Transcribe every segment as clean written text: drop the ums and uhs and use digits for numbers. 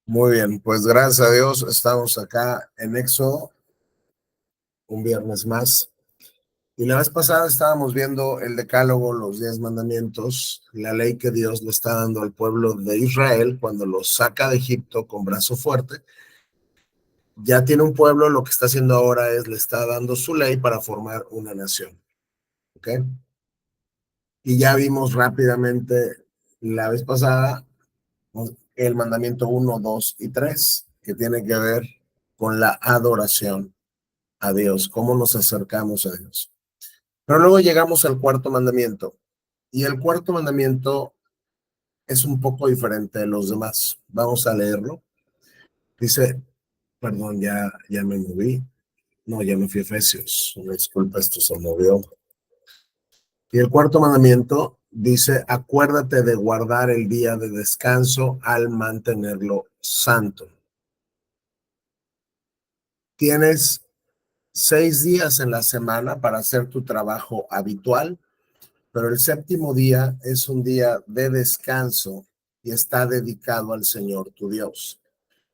Muy bien, pues gracias a Dios estamos acá en Éxodo, un viernes más. Y la vez pasada estábamos viendo el Decálogo, los 10 mandamientos, la ley que Dios le está dando al pueblo de Israel cuando los saca de Egipto con brazo fuerte. Ya tiene un pueblo, lo que está haciendo ahora es le está dando su ley para formar una nación. ¿Ok? Y ya vimos rápidamente la vez pasada el mandamiento 1, 2 y 3, que tiene que ver con la adoración a Dios, cómo nos acercamos a Dios. Pero luego llegamos al cuarto mandamiento, y el cuarto mandamiento es un poco diferente de los demás. Vamos a leerlo. Dice, perdón, ya me moví. No, ya me fui a Efesios. Una disculpa, esto se movió. Y el cuarto mandamiento dice, acuérdate de guardar el día de descanso al mantenerlo santo. Tienes 6 días en la semana para hacer tu trabajo habitual, pero el séptimo día es un día de descanso y está dedicado al Señor tu Dios.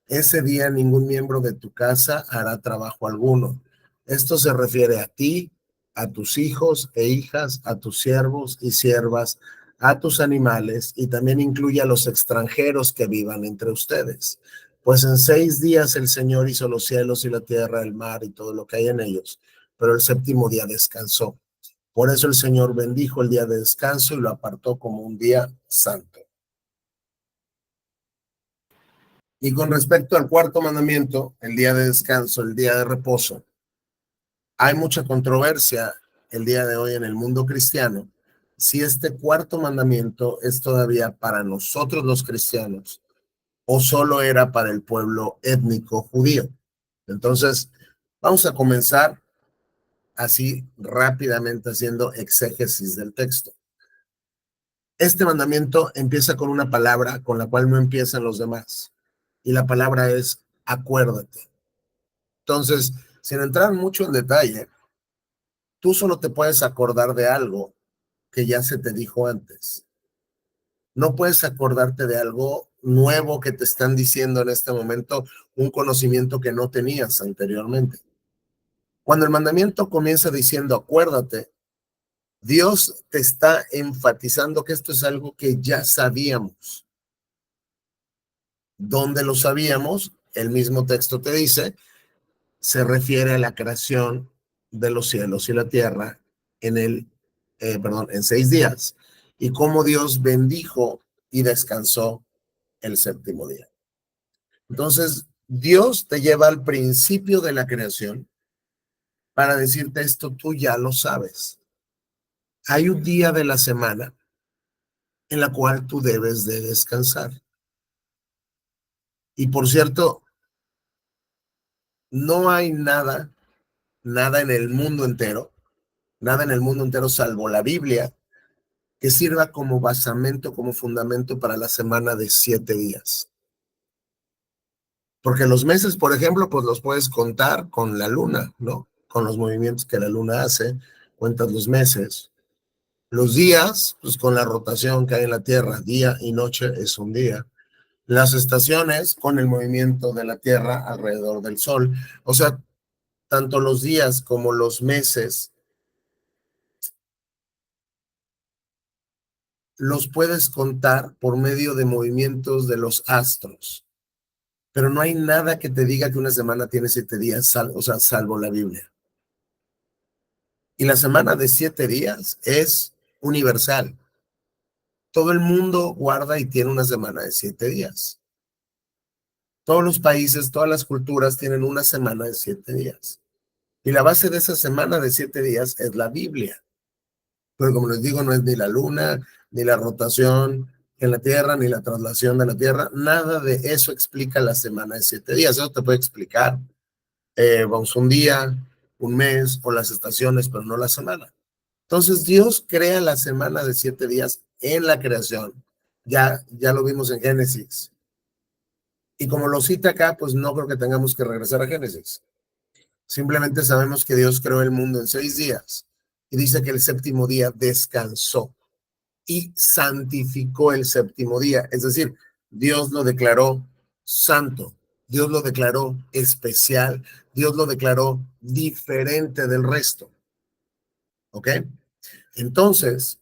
Ese día ningún miembro de tu casa hará trabajo alguno. Esto se refiere a ti, a tus hijos e hijas, a tus siervos y siervas, a tus animales, y también incluye a los extranjeros que vivan entre ustedes. Pues en 6 días el Señor hizo los cielos y la tierra, el mar y todo lo que hay en ellos, pero el séptimo día descansó. Por eso el Señor bendijo el día de descanso y lo apartó como un día santo. Y con respecto al cuarto mandamiento, el día de descanso, el día de reposo, hay mucha controversia el día de hoy en el mundo cristiano si este cuarto mandamiento es todavía para nosotros los cristianos o solo era para el pueblo étnico judío. Entonces, vamos a comenzar así rápidamente haciendo exégesis del texto. Este mandamiento empieza con una palabra con la cual no empiezan los demás, y la palabra es acuérdate. Entonces, sin entrar mucho en detalle, tú solo te puedes acordar de algo que ya se te dijo antes. No puedes acordarte de algo nuevo que te están diciendo en este momento, un conocimiento que no tenías anteriormente. Cuando el mandamiento comienza diciendo acuérdate, Dios te está enfatizando que esto es algo que ya sabíamos. ¿Dónde lo sabíamos? El mismo texto te dice, se refiere a la creación de los cielos y la tierra en 6 días, y cómo Dios bendijo y descansó el séptimo día. Entonces, Dios te lleva al principio de la creación para decirte esto, tú ya lo sabes. Hay un día de la semana en la cual tú debes de descansar. Y por cierto, no hay nada en el mundo entero salvo la Biblia, que sirva como basamento, como fundamento para la semana de 7 días. Porque los meses, por ejemplo, pues los puedes contar con la luna, ¿no? Con los movimientos que la luna hace, cuentas los meses. Los días, pues con la rotación que hay en la Tierra, día y noche es un día. Las estaciones con el movimiento de la Tierra alrededor del Sol. O sea, tanto los días como los meses los puedes contar por medio de movimientos de los astros, pero no hay nada que te diga que una semana tiene 7 días, o sea, salvo la Biblia. Y la semana de 7 días es universal. Todo el mundo guarda y tiene una semana de 7 días. Todos los países, todas las culturas tienen una semana de 7 días. Y la base de esa semana de 7 días es la Biblia. Pero como les digo, no es ni la luna, ni la rotación en la Tierra, ni la traslación de la Tierra. Nada de eso explica la semana de 7 días. Eso te puede explicar, vamos, un día, un mes o las estaciones, pero no la semana. Entonces Dios crea la semana de 7 días en la creación. Ya lo vimos en Génesis. Y como lo cita acá, pues no creo que tengamos que regresar a Génesis. Simplemente sabemos que Dios creó el mundo en 6 días y dice que el séptimo día descansó y santificó el séptimo día. Es decir, Dios lo declaró santo. Dios lo declaró especial. Dios lo declaró diferente del resto. ¿Ok? Entonces,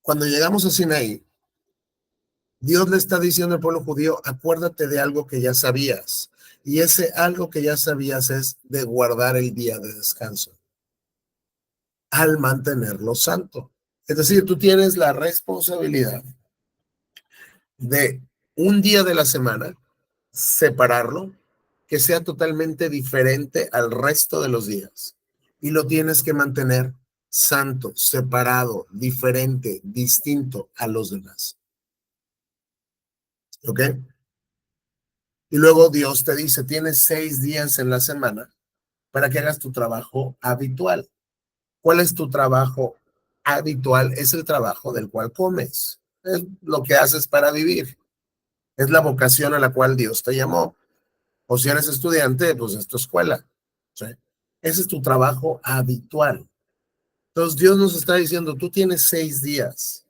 cuando llegamos a Sinaí, Dios le está diciendo al pueblo judío, acuérdate de algo que ya sabías. Y ese algo que ya sabías es de guardar el día de descanso al mantenerlo santo. Es decir, tú tienes la responsabilidad de un día de la semana separarlo, que sea totalmente diferente al resto de los días. Y lo tienes que mantener santo, separado, diferente, distinto a los demás. ¿Ok? Y luego Dios te dice, tienes 6 días en la semana para que hagas tu trabajo habitual. ¿Cuál es tu trabajo habitual? Es el trabajo del cual comes. Es lo que haces para vivir. Es la vocación a la cual Dios te llamó. O si eres estudiante, pues es tu escuela. ¿Sí? Ese es tu trabajo habitual. Entonces Dios nos está diciendo, tú tienes 6 días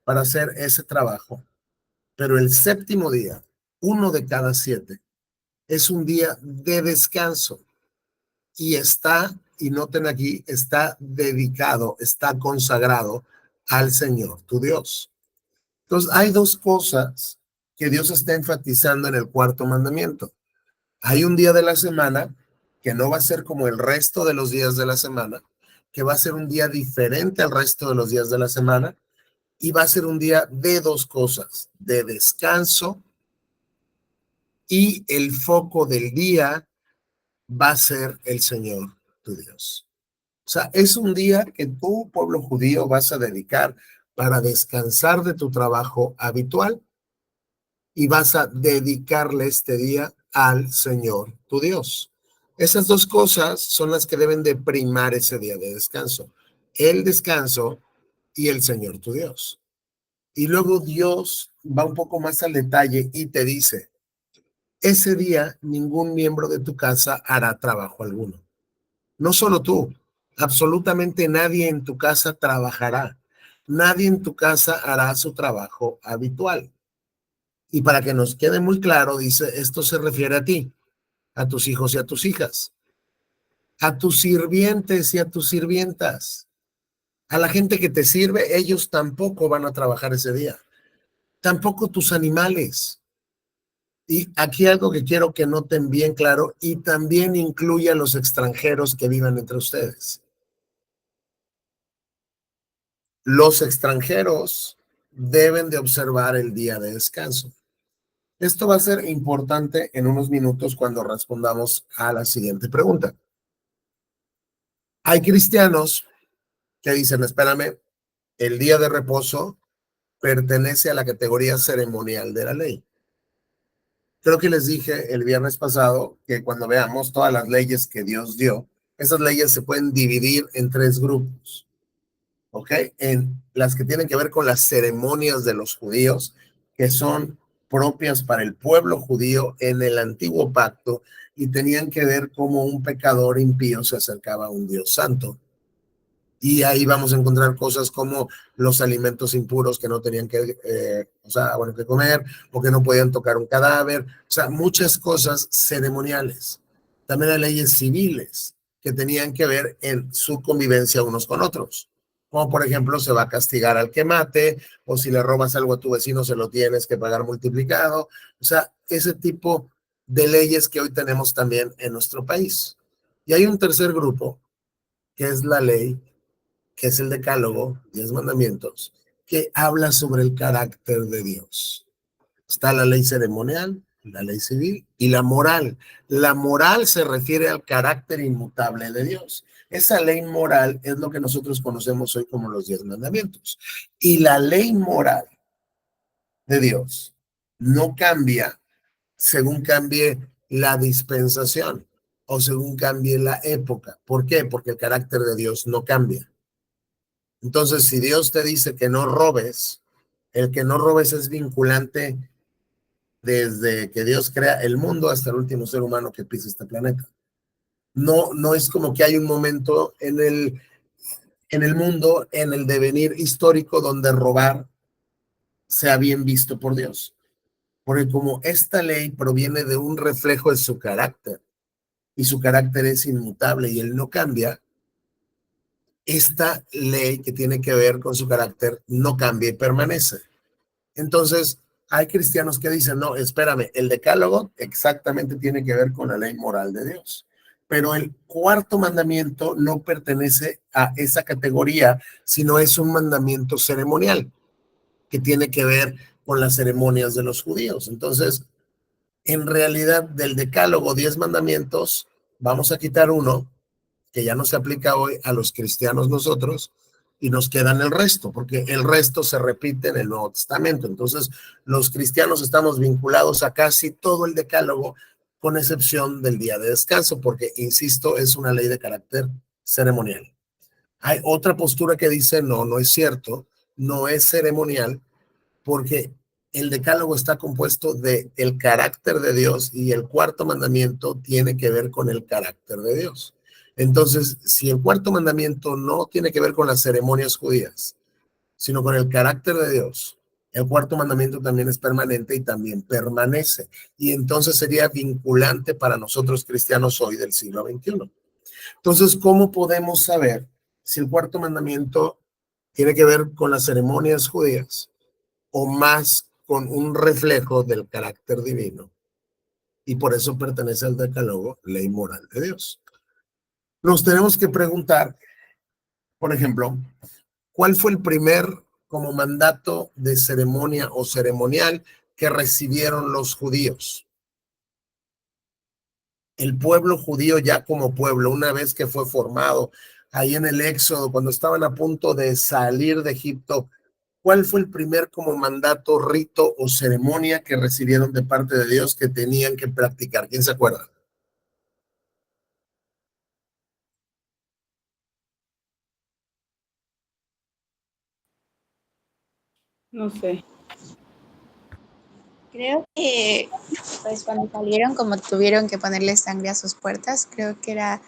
para hacer ese trabajo, pero el séptimo día, uno de cada 7, es un día de descanso y está, y noten aquí, está dedicado, está consagrado al Señor, tu Dios. Entonces hay dos cosas que Dios está enfatizando en el cuarto mandamiento. Hay un día de la semana que no va a ser como el resto de los días de la semana, que va a ser un día diferente al resto de los días de la semana y va a ser un día de dos cosas, de descanso y el foco del día va a ser el Señor, tu Dios. O sea, es un día que tú, pueblo judío, vas a dedicar para descansar de tu trabajo habitual y vas a dedicarle este día al Señor, tu Dios. Esas dos cosas son las que deben de primar ese día de descanso. El descanso y el Señor, tu Dios. Y luego Dios va un poco más al detalle y te dice, ese día ningún miembro de tu casa hará trabajo alguno. No solo tú, absolutamente nadie en tu casa trabajará. Nadie en tu casa hará su trabajo habitual. Y para que nos quede muy claro, dice, esto se refiere a ti, a tus hijos y a tus hijas, a tus sirvientes y a tus sirvientas, a la gente que te sirve, ellos tampoco van a trabajar ese día, tampoco tus animales. Y aquí algo que quiero que noten bien claro y también incluye a los extranjeros que vivan entre ustedes. Los extranjeros deben de observar el día de descanso. Esto va a ser importante en unos minutos cuando respondamos a la siguiente pregunta. Hay cristianos que dicen, espérame, el día de reposo pertenece a la categoría ceremonial de la ley. Creo que les dije el viernes pasado que cuando veamos todas las leyes que Dios dio, esas leyes se pueden dividir en 3 grupos, ¿ok? En las que tienen que ver con las ceremonias de los judíos, que son propias para el pueblo judío en el antiguo pacto y tenían que ver cómo un pecador impío se acercaba a un Dios santo. Y ahí vamos a encontrar cosas como los alimentos impuros que no tenían que comer o que no podían tocar un cadáver. O sea, muchas cosas ceremoniales. También hay leyes civiles que tenían que ver en su convivencia unos con otros. Como por ejemplo, se va a castigar al que mate o si le robas algo a tu vecino se lo tienes que pagar multiplicado. O sea, ese tipo de leyes que hoy tenemos también en nuestro país. Y hay un tercer grupo que es la ley, que es el Decálogo, 10 mandamientos, que habla sobre el carácter de Dios. Está la ley ceremonial, la ley civil y la moral. La moral se refiere al carácter inmutable de Dios. Esa ley moral es lo que nosotros conocemos hoy como los 10 mandamientos. Y la ley moral de Dios no cambia según cambie la dispensación o según cambie la época. ¿Por qué? Porque el carácter de Dios no cambia. Entonces, si Dios te dice que no robes, el que no robes es vinculante desde que Dios crea el mundo hasta el último ser humano que pisa este planeta. No, no es como que hay un momento en el mundo, en el devenir histórico, donde robar sea bien visto por Dios. porque como esta ley proviene de un reflejo de su carácter, y su carácter es inmutable y él no cambia, esta ley que tiene que ver con su carácter no cambia y permanece. Entonces, hay cristianos que dicen, no, espérame, el decálogo exactamente tiene que ver con la ley moral de Dios. Pero el cuarto mandamiento no pertenece a esa categoría, sino es un mandamiento ceremonial que tiene que ver con las ceremonias de los judíos. Entonces, en realidad, del decálogo, 10 mandamientos, vamos a quitar uno que ya no se aplica hoy a los cristianos nosotros, y nos quedan el resto, porque el resto se repite en el Nuevo Testamento. Entonces, los cristianos estamos vinculados a casi todo el decálogo, con excepción del día de descanso, porque, insisto, es una ley de carácter ceremonial. Hay otra postura que dice, no, no es cierto, no es ceremonial, porque el decálogo está compuesto de el carácter de Dios y el cuarto mandamiento tiene que ver con el carácter de Dios. Entonces, si el cuarto mandamiento no tiene que ver con las ceremonias judías, sino con el carácter de Dios, el cuarto mandamiento también es permanente y también permanece. Y entonces sería vinculante para nosotros cristianos hoy del siglo XXI. Entonces, ¿cómo podemos saber si el cuarto mandamiento tiene que ver con las ceremonias judías o más con un reflejo del carácter divino? Y por eso pertenece al decálogo, ley moral de Dios. Nos tenemos que preguntar, por ejemplo, ¿cuál fue el primer como mandato de ceremonia o ceremonial que recibieron los judíos? El pueblo judío ya como pueblo, una vez que fue formado ahí en el Éxodo, cuando estaban a punto de salir de Egipto, ¿cuál fue el primer como mandato, rito o ceremonia que recibieron de parte de Dios que tenían que practicar? ¿Quién se acuerda? No sé. Creo que pues cuando salieron, como tuvieron que ponerle sangre a sus puertas, creo que era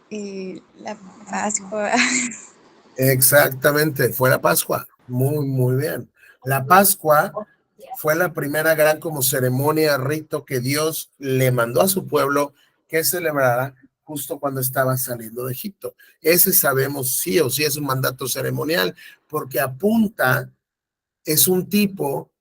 la Pascua. Exactamente, fue la Pascua. Muy, muy bien. La Pascua fue la primera gran como ceremonia, rito que Dios le mandó a su pueblo que celebrara justo cuando estaba saliendo de Egipto. Ese sabemos sí o sí es un mandato ceremonial, porque apunta, es un tipo,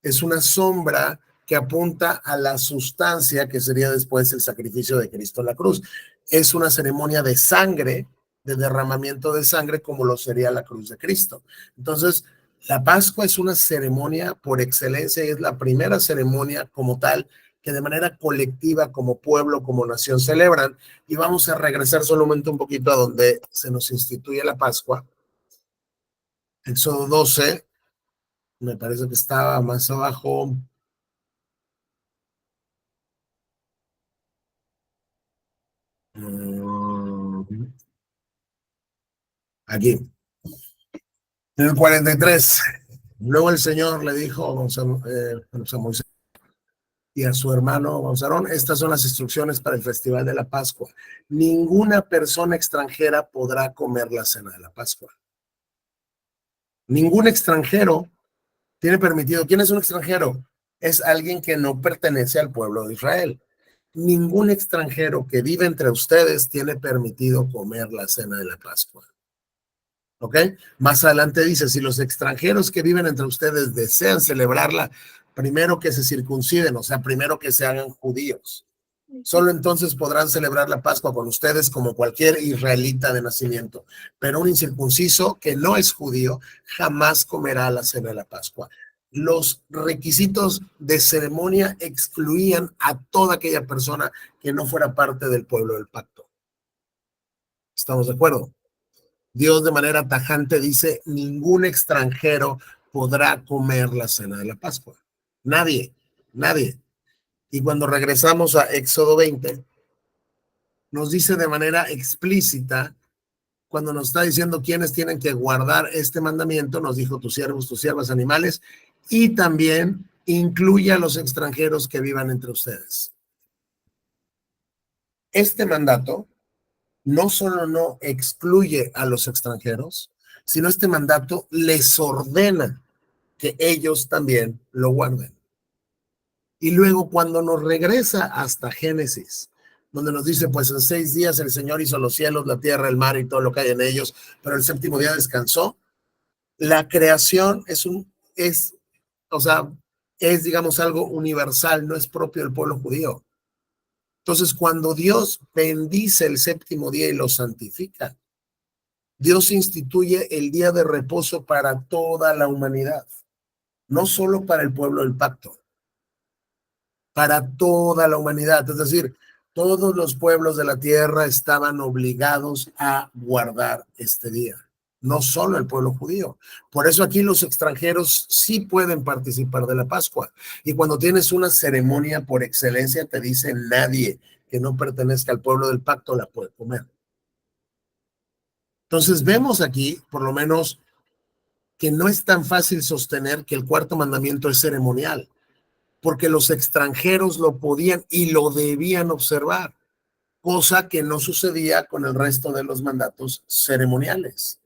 es una sombra que apunta a la sustancia que sería después el sacrificio de Cristo en la cruz. Es una ceremonia de sangre, de derramamiento de sangre, como lo sería la cruz de Cristo. Entonces, la Pascua es una ceremonia por excelencia y es la primera ceremonia como tal que de manera colectiva, como pueblo, como nación, celebran. Y vamos a regresar solamente un poquito a donde se nos instituye la Pascua. Éxodo 12, me parece que estaba más abajo. Aquí, en el 43. Luego el Señor le dijo a Moisés y a su hermano Gonzalón, estas son las instrucciones para el festival de la Pascua. Ninguna persona extranjera podrá comer la cena de la Pascua. Ningún extranjero tiene permitido. ¿Quién es un extranjero? Es alguien que no pertenece al pueblo de Israel. Ningún extranjero que vive entre ustedes tiene permitido comer la cena de la Pascua. ¿Ok? Más adelante dice, si los extranjeros que viven entre ustedes desean celebrarla, primero que se circunciden, o sea, primero que se hagan judíos. Solo entonces podrán celebrar la Pascua con ustedes como cualquier israelita de nacimiento. Pero un incircunciso que no es judío jamás comerá la cena de la Pascua. Los requisitos de ceremonia excluían a toda aquella persona que no fuera parte del pueblo del pacto. ¿Estamos de acuerdo? Dios de manera tajante dice, ningún extranjero podrá comer la cena de la Pascua. Nadie, nadie. Y cuando regresamos a Éxodo 20, nos dice de manera explícita, cuando nos está diciendo quiénes tienen que guardar este mandamiento, nos dijo tus siervos, tus siervas, animales, y también incluye a los extranjeros que vivan entre ustedes. Este mandato no solo no excluye a los extranjeros, sino este mandato les ordena que ellos también lo guarden. Y luego cuando nos regresa hasta Génesis, donde nos dice, pues en 6 días el Señor hizo los cielos, la tierra, el mar y todo lo que hay en ellos, pero el séptimo día descansó. La creación o sea, es, digamos, algo universal, no es propio del pueblo judío. Entonces, cuando Dios bendice el séptimo día y lo santifica, Dios instituye el día de reposo para toda la humanidad, no solo para el pueblo del pacto, para toda la humanidad. Es decir, todos los pueblos de la tierra estaban obligados a guardar este día, no solo el pueblo judío. Por eso aquí los extranjeros sí pueden participar de la Pascua. Y cuando tienes una ceremonia por excelencia, te dice nadie que no pertenezca al pueblo del pacto la puede comer. Entonces vemos aquí, por lo menos, que no es tan fácil sostener que el cuarto mandamiento es ceremonial, porque los extranjeros lo podían y lo debían observar, cosa que no sucedía con el resto de los mandatos ceremoniales.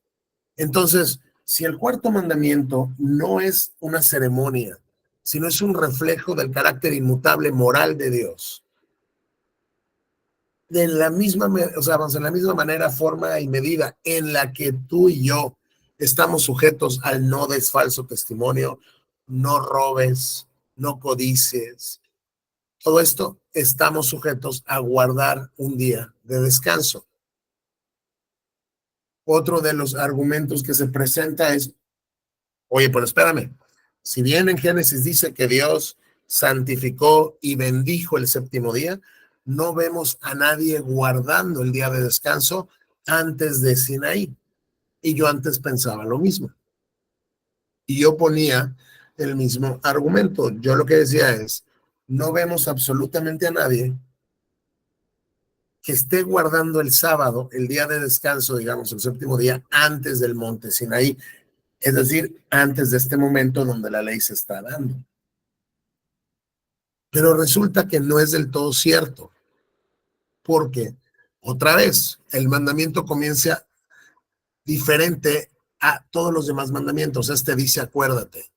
Entonces, si el cuarto mandamiento no es una ceremonia, sino es un reflejo del carácter inmutable moral de Dios, en la misma, o sea, en la misma manera, forma y medida en la que tú y yo estamos sujetos al no des falso testimonio, no robes, no codicies, todo esto estamos sujetos a guardar un día de descanso. Otro de los argumentos que se presenta es, oye, pero espérame, si bien en Génesis dice que Dios santificó y bendijo el séptimo día, no vemos a nadie guardando el día de descanso antes de Sinaí. Y yo antes pensaba lo mismo. Y yo ponía el mismo argumento. Yo lo que decía es, no vemos absolutamente a nadie que esté guardando el sábado, el día de descanso, digamos, el séptimo día, antes del monte Sinaí. Es decir, antes de este momento donde la ley se está dando. Pero resulta que no es del todo cierto, porque otra vez el mandamiento comienza diferente a todos los demás mandamientos. Este dice, acuérdate.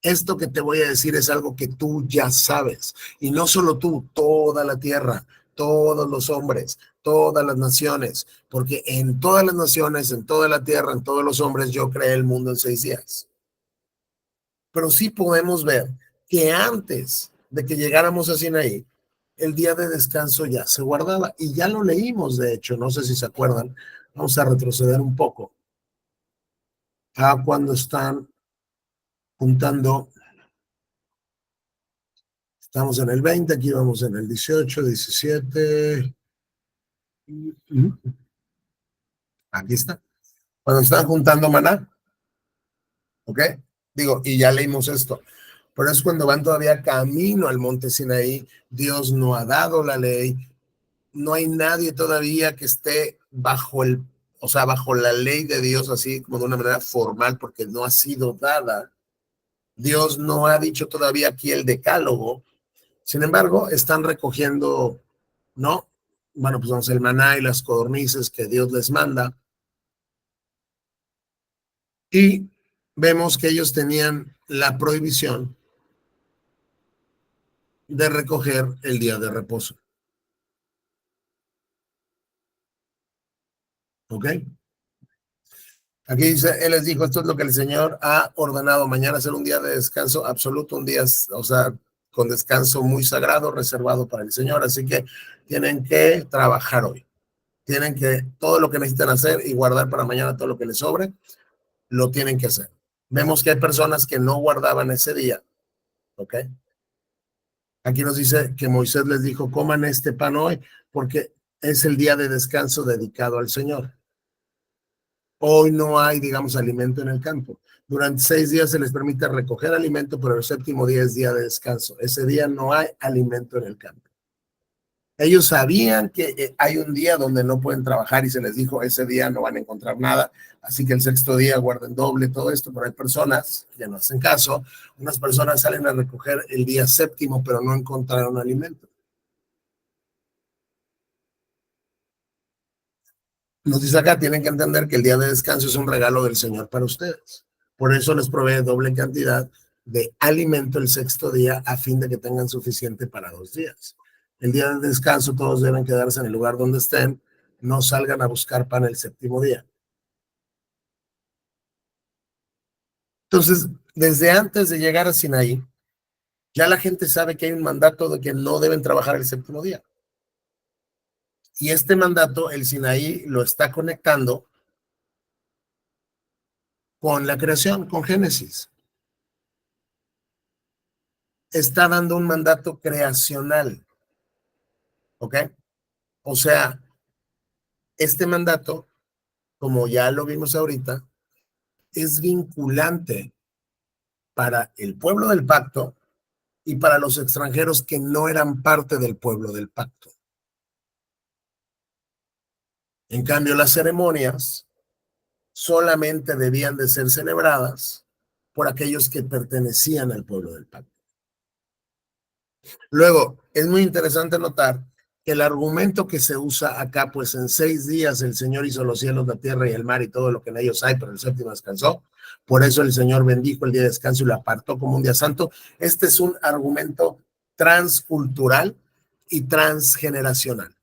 Esto que te voy a decir es algo que tú ya sabes, y no solo tú, toda la tierra, todos los hombres, todas las naciones, porque en todas las naciones, en toda la tierra, en todos los hombres, yo creé el mundo en 6 días. Pero sí podemos ver que antes de que llegáramos a Sinaí, el día de descanso ya se guardaba, y ya lo leímos, de hecho, no sé si se acuerdan, vamos a retroceder un poco a cuando están juntando. Estamos en el 20, aquí vamos en el 18, 17. Aquí está. Cuando están juntando maná, ¿ok? Digo, y ya leímos esto. Pero es cuando van todavía camino al monte Sinaí, Dios no ha dado la ley, no hay nadie todavía que esté o sea, bajo la ley de Dios, así como de una manera formal, porque no ha sido dada. Dios no ha dicho todavía aquí el decálogo. Sin embargo, están recogiendo, ¿no? Bueno, pues vamos, el maná y las codornices que Dios les manda. Y vemos que ellos tenían la prohibición de recoger el día de reposo. ¿Ok? Aquí dice, él les dijo, esto es lo que el Señor ha ordenado, mañana ser un día de descanso absoluto, un día, o sea, con descanso muy sagrado, reservado para el Señor. Así que tienen que trabajar hoy. Tienen que, todo lo que necesitan hacer y guardar para mañana todo lo que les sobre, lo tienen que hacer. Vemos que hay personas que no guardaban ese día. ¿Ok? Aquí nos dice que Moisés les dijo, coman este pan hoy, porque es el día de descanso dedicado al Señor. Hoy no hay, digamos, alimento en el campo. Durante 6 días se les permite recoger alimento, pero el séptimo día es día de descanso. Ese día no hay alimento en el campo. Ellos sabían que hay un día donde no pueden trabajar y se les dijo, ese día no van a encontrar nada, así que el sexto día guarden doble, todo esto, pero hay personas que no hacen caso. Unas personas salen a recoger el día séptimo, pero no encontraron alimento. Nos dice acá, tienen que entender que el día de descanso es un regalo del Señor para ustedes. Por eso les provee doble cantidad de alimento el sexto día a fin de que tengan suficiente para 2 días. El día de descanso todos deben quedarse en el lugar donde estén, no salgan a buscar pan el séptimo día. Entonces, desde antes de llegar a Sinaí, ya la gente sabe que hay un mandato de que no deben trabajar el séptimo día. Y este mandato, el Sinaí lo está conectando con la creación, con Génesis. Está dando un mandato creacional. ¿Ok? O sea, este mandato, como ya lo vimos ahorita, es vinculante para el pueblo del pacto y para los extranjeros que no eran parte del pueblo del pacto. En cambio, las ceremonias solamente debían de ser celebradas por aquellos que pertenecían al pueblo del pacto. Luego, es muy interesante notar que el argumento que se usa acá, pues en 6 días el Señor hizo los cielos, la tierra y el mar y todo lo que en ellos hay, pero el séptimo descansó. Por eso el Señor bendijo el día de descanso y lo apartó como un día santo. Este es un argumento transcultural y transgeneracional.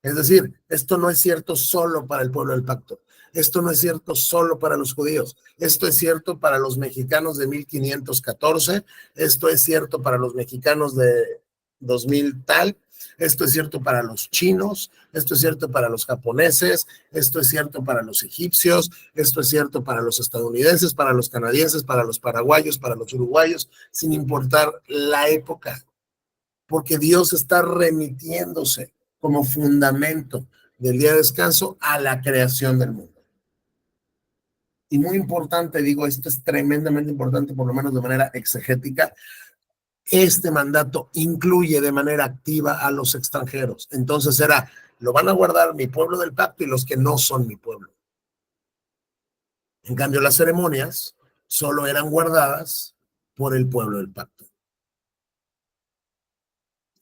Es decir, esto no es cierto solo para el pueblo del pacto. Esto no es cierto solo para los judíos. Esto es cierto para los mexicanos de 1514. Esto es cierto para los mexicanos de 2000 tal. Esto es cierto para los chinos. Esto es cierto para los japoneses. Esto es cierto para los egipcios. Esto es cierto para los estadounidenses, para los canadienses, para los paraguayos, para los uruguayos, sin importar la época. Porque Dios está remitiéndose como fundamento del día de descanso a la creación del mundo. Y muy importante, digo, esto es tremendamente importante, por lo menos de manera exegética, este mandato incluye de manera activa a los extranjeros. Entonces lo van a guardar mi pueblo del pacto y los que no son mi pueblo. En cambio, las ceremonias solo eran guardadas por el pueblo del pacto.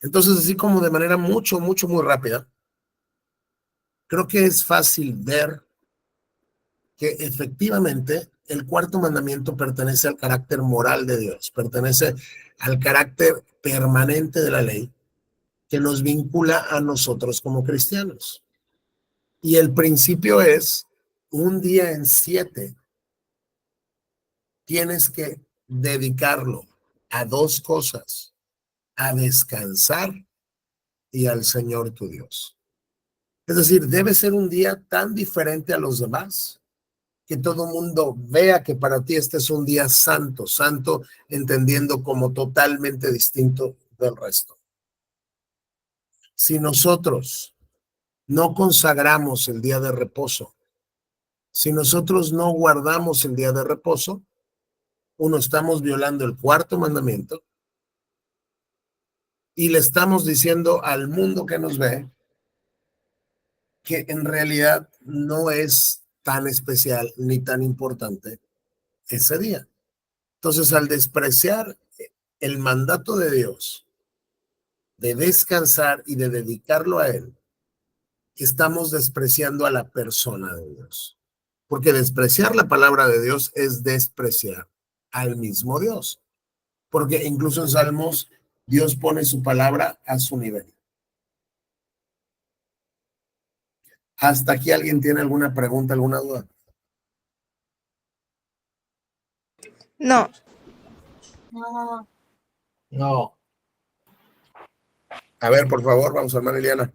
Entonces, así como de manera muy rápida, creo que es fácil ver que efectivamente el cuarto mandamiento pertenece al carácter moral de Dios, pertenece al carácter permanente de la ley que nos vincula a nosotros como cristianos. Y el principio es, un día en 7 tienes que dedicarlo a 2 cosas, a descansar y al Señor tu Dios. Es decir, debe ser un día tan diferente a los demás que todo mundo vea que para ti este es un día santo, santo entendiendo como totalmente distinto del resto. Si nosotros no consagramos el día de reposo, si nosotros no guardamos el día de reposo, estamos violando el cuarto mandamiento y le estamos diciendo al mundo que nos ve que en realidad no es tan especial ni tan importante ese día. Entonces, al despreciar el mandato de Dios de descansar y de dedicarlo a Él, estamos despreciando a la persona de Dios. Porque despreciar la palabra de Dios es despreciar al mismo Dios. Porque incluso en Salmos, Dios pone su palabra a su nivel. ¿Hasta aquí alguien tiene alguna pregunta, alguna duda? No. No. A ver, por favor, vamos, hermana Eliana.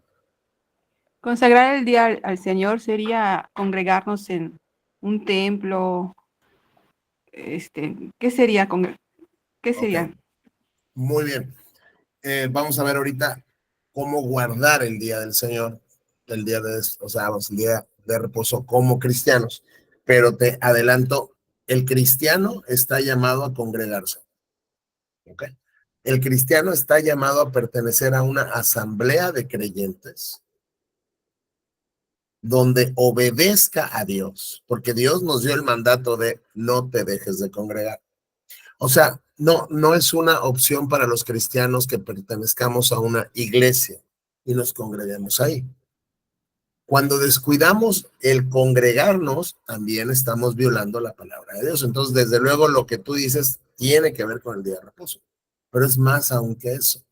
Consagrar el día al Señor sería congregarnos en un templo. ¿Qué sería? ¿Qué sería? Okay. Muy bien. Vamos a ver ahorita cómo guardar el día del Señor, el día el día de reposo como cristianos. Pero te adelanto, el cristiano está llamado a congregarse. ¿Okay? El cristiano está llamado a pertenecer a una asamblea de creyentes donde obedezca a Dios, porque Dios nos dio el mandato de no te dejes de congregar. O sea, no es una opción para los cristianos que pertenezcamos a una iglesia y nos congreguemos ahí. Cuando descuidamos el congregarnos, también estamos violando la palabra de Dios. Entonces, desde luego, lo que tú dices tiene que ver con el día de reposo, pero es más aún que eso.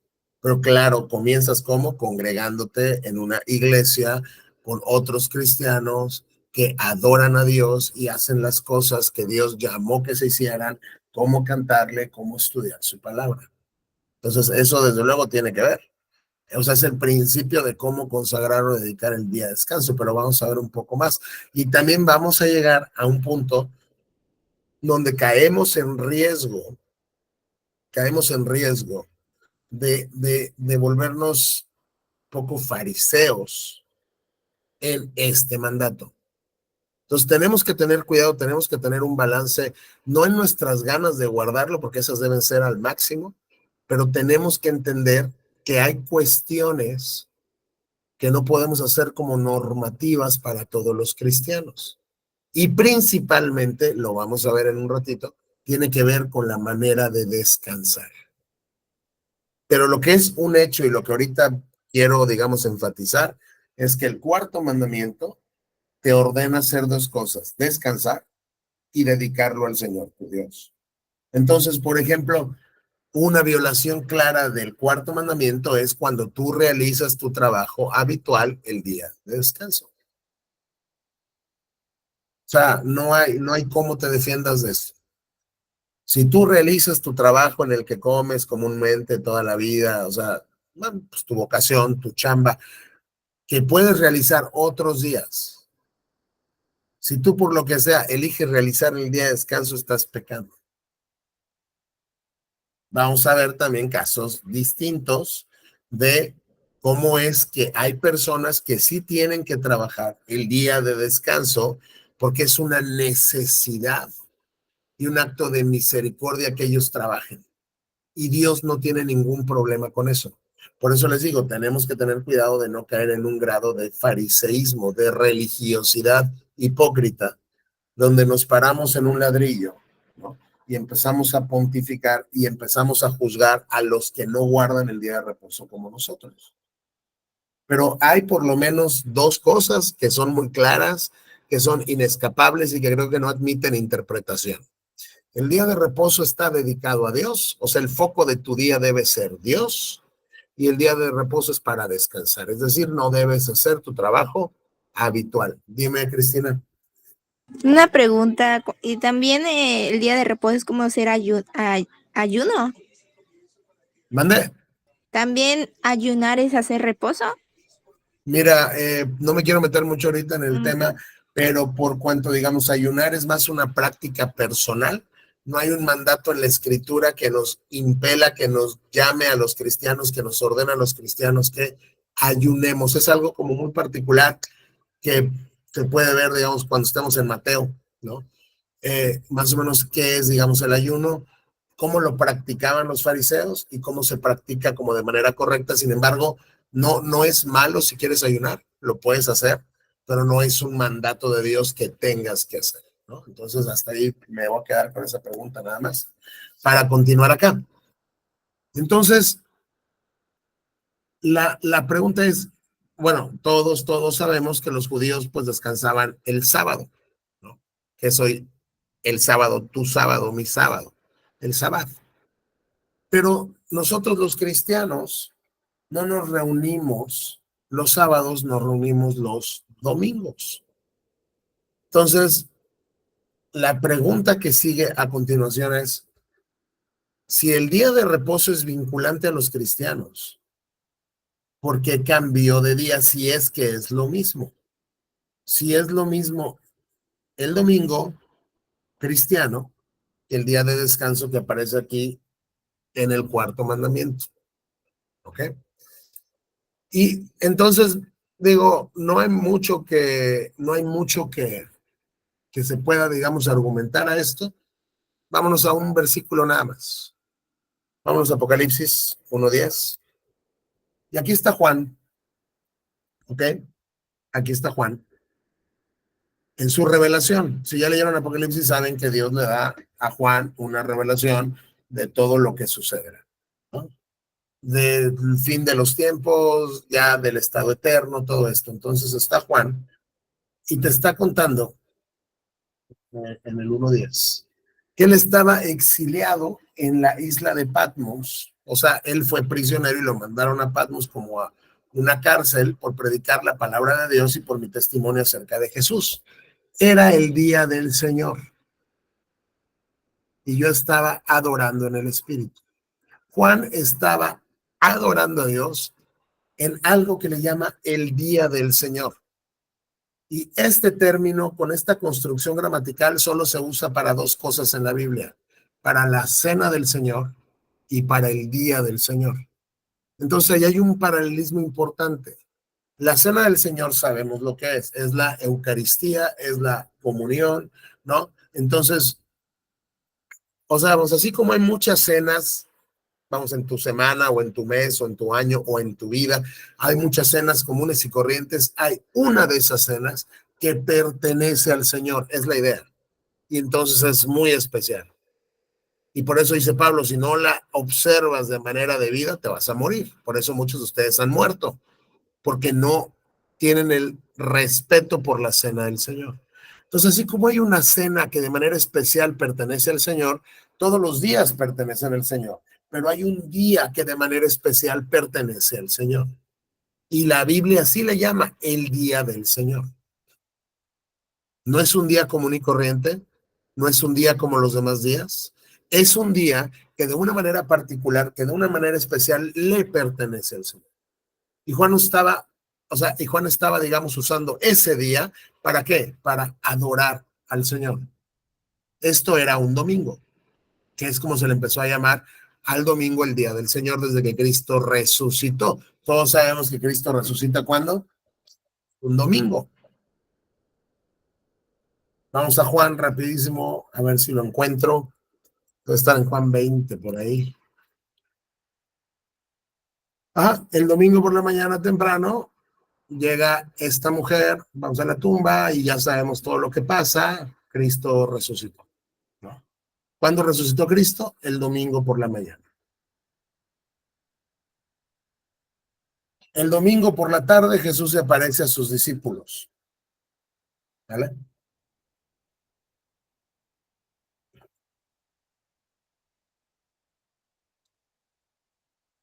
Pero claro, comienzas como congregándote en una iglesia con otros cristianos que adoran a Dios y hacen las cosas que Dios llamó que se hicieran, cómo cantarle, cómo estudiar su palabra. Entonces, eso desde luego tiene que ver. O sea, es el principio de cómo consagrar o dedicar el día de descanso, pero vamos a ver un poco más. Y también vamos a llegar a un punto donde caemos en riesgo de volvernos poco fariseos en este mandato. Entonces tenemos que tener cuidado, tenemos que tener un balance, no en nuestras ganas de guardarlo, porque esas deben ser al máximo, pero tenemos que entender que hay cuestiones que no podemos hacer como normativas para todos los cristianos. Y principalmente, lo vamos a ver en un ratito, tiene que ver con la manera de descansar. Pero lo que es un hecho y lo que ahorita quiero, digamos, enfatizar, es que el cuarto mandamiento te ordena hacer dos cosas: descansar y dedicarlo al Señor, tu Dios. Entonces, por ejemplo, una violación clara del cuarto mandamiento es cuando tú realizas tu trabajo habitual el día de descanso. O sea, no hay cómo te defiendas de esto. Si tú realizas tu trabajo en el que comes comúnmente toda la vida, o sea, bueno, pues tu vocación, tu chamba, que puedes realizar otros días. Si tú por lo que sea eliges realizar el día de descanso, estás pecando. Vamos a ver también casos distintos de cómo es que hay personas que sí tienen que trabajar el día de descanso porque es una necesidad y un acto de misericordia que ellos trabajen. Y Dios no tiene ningún problema con eso. Por eso les digo, tenemos que tener cuidado de no caer en un grado de fariseísmo, de religiosidad hipócrita, donde nos paramos en un ladrillo, ¿no? Y empezamos a pontificar y empezamos a juzgar a los que no guardan el día de reposo como nosotros. Pero hay por lo menos dos cosas que son muy claras, que son inescapables y que creo que no admiten interpretación. El día de reposo está dedicado a Dios, o sea, el foco de tu día debe ser Dios, y el día de reposo es para descansar, es decir, no debes hacer tu trabajo habitual. Dime, Cristina. Una pregunta, y también el día de reposo es como hacer ayuno. ¿Mande? También ayunar es hacer reposo. Mira, no me quiero meter mucho ahorita en el tema, pero por cuanto, digamos, ayunar es más una práctica personal, no hay un mandato en la escritura que nos impela, que nos llame a los cristianos, que nos ordena a los cristianos que ayunemos. Es algo como muy particular que se puede ver, digamos, cuando estamos en Mateo, ¿no? Más o menos qué es, digamos, el ayuno, cómo lo practicaban los fariseos y cómo se practica como de manera correcta. Sin embargo, no es malo si quieres ayunar, lo puedes hacer, pero no es un mandato de Dios que tengas que hacer, ¿no? Entonces, hasta ahí me voy a quedar con esa pregunta nada más para continuar acá. Entonces, la pregunta es, bueno, todos sabemos que los judíos pues descansaban el sábado, ¿no? Que soy el sábado, tu sábado, mi sábado, el sábado. Pero nosotros los cristianos no nos reunimos los sábados, nos reunimos los domingos. Entonces, la pregunta que sigue a continuación es, si el día de reposo es vinculante a los cristianos, ¿por qué cambió de día si es que es lo mismo? Si es lo mismo el domingo cristiano que el día de descanso que aparece aquí en el cuarto mandamiento. ¿Ok? Y entonces, digo, no hay mucho que se pueda, digamos, argumentar a esto. Vámonos a un versículo nada más. Vámonos a Apocalipsis 1:10. Y aquí está Juan, ¿ok? Aquí está Juan en su revelación. Si ya leyeron Apocalipsis, saben que Dios le da a Juan una revelación de todo lo que sucederá, ¿no? Del fin de los tiempos, ya del estado eterno, todo esto. Entonces está Juan y te está contando en el 1:10. que él estaba exiliado en la isla de Patmos. O sea, él fue prisionero y lo mandaron a Patmos como a una cárcel por predicar la palabra de Dios y por mi testimonio acerca de Jesús. Era el día del Señor y yo estaba adorando en el Espíritu. Juan estaba adorando a Dios en algo que le llama el día del Señor. Y este término, con esta construcción gramatical, solo se usa para dos cosas en la Biblia: para la cena del Señor y para el día del Señor. Entonces, ahí hay un paralelismo importante. La cena del Señor sabemos lo que es la Eucaristía, es la comunión, ¿no? Entonces, o sea, vamos, así como hay muchas cenas, vamos, en tu semana o en tu mes o en tu año o en tu vida, hay muchas cenas comunes y corrientes, hay una de esas cenas que pertenece al Señor, es la idea. Y entonces es muy especial. Y por eso dice Pablo, si no la observas de manera debida, te vas a morir. Por eso muchos de ustedes han muerto, porque no tienen el respeto por la cena del Señor. Entonces, así como hay una cena que de manera especial pertenece al Señor, todos los días pertenecen al Señor, pero hay un día que de manera especial pertenece al Señor. Y la Biblia así le llama el día del Señor. No es un día común y corriente, no es un día como los demás días, es un día que de una manera particular, que de una manera especial le pertenece al Señor. Y Juan estaba, digamos, usando ese día, ¿para qué? Para adorar al Señor. Esto era un domingo, que es como se le empezó a llamar al domingo el día del Señor desde que Cristo resucitó. Todos sabemos que Cristo resucita ¿cuándo? Un domingo. Vamos a Juan rapidísimo, a ver si lo encuentro. Debe estar en Juan 20 por ahí. El domingo por la mañana temprano llega esta mujer, vamos a la tumba y ya sabemos todo lo que pasa. Cristo resucitó, ¿no? ¿Cuándo resucitó Cristo? El domingo por la mañana. El domingo por la tarde Jesús se aparece a sus discípulos. ¿Vale?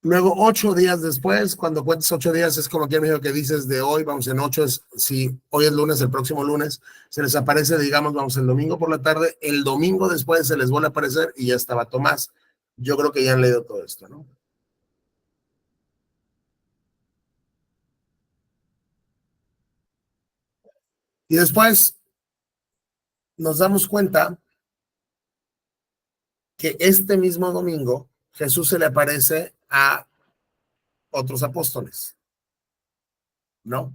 Luego, 8 días después, cuando cuentes 8 días, es como que me dijo que dices de hoy, vamos, en 8 es, si hoy es lunes, el próximo lunes, se les aparece, digamos, vamos, el domingo por la tarde, el domingo después se les vuelve a aparecer y ya estaba Tomás. Yo creo que ya han leído todo esto, ¿no? Y después nos damos cuenta que este mismo domingo Jesús se le aparece a otros apóstoles, ¿no?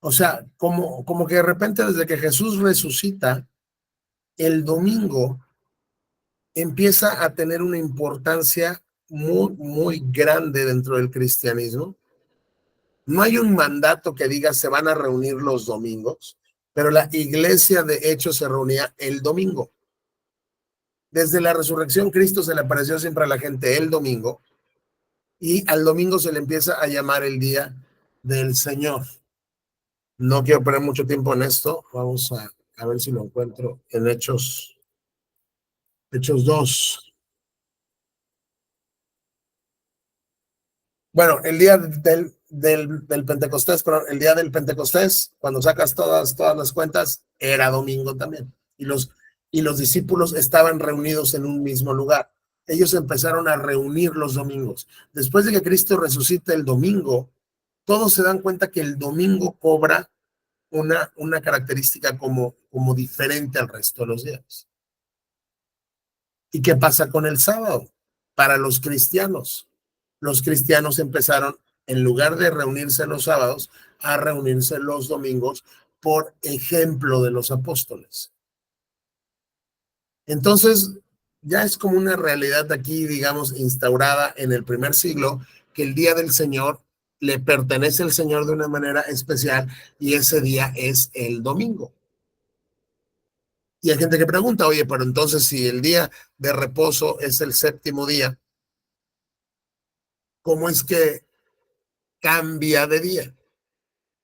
O sea, como que de repente desde que Jesús resucita, el domingo empieza a tener una importancia muy, muy grande dentro del cristianismo. No hay un mandato que diga se van a reunir los domingos, pero la iglesia de hecho se reunía el domingo. Desde la resurrección, Cristo se le apareció siempre a la gente el domingo y al domingo se le empieza a llamar el día del Señor. No quiero perder mucho tiempo en esto. Vamos a ver si lo encuentro en Hechos 2. Bueno, el día del Pentecostés, perdón, el día del Pentecostés, cuando sacas todas las cuentas, era domingo también. Y los discípulos estaban reunidos en un mismo lugar. Ellos empezaron a reunir los domingos. Después de que Cristo resucita el domingo, todos se dan cuenta que el domingo cobra una característica como diferente al resto de los días. ¿Y qué pasa con el sábado? Para los cristianos empezaron, en lugar de reunirse los sábados, a reunirse los domingos por ejemplo de los apóstoles. Entonces, ya es como una realidad aquí, digamos, instaurada en el primer siglo, que el día del Señor le pertenece al Señor de una manera especial y ese día es el domingo. Y hay gente que pregunta, oye, pero entonces si el día de reposo es el séptimo día, ¿cómo es que cambia de día?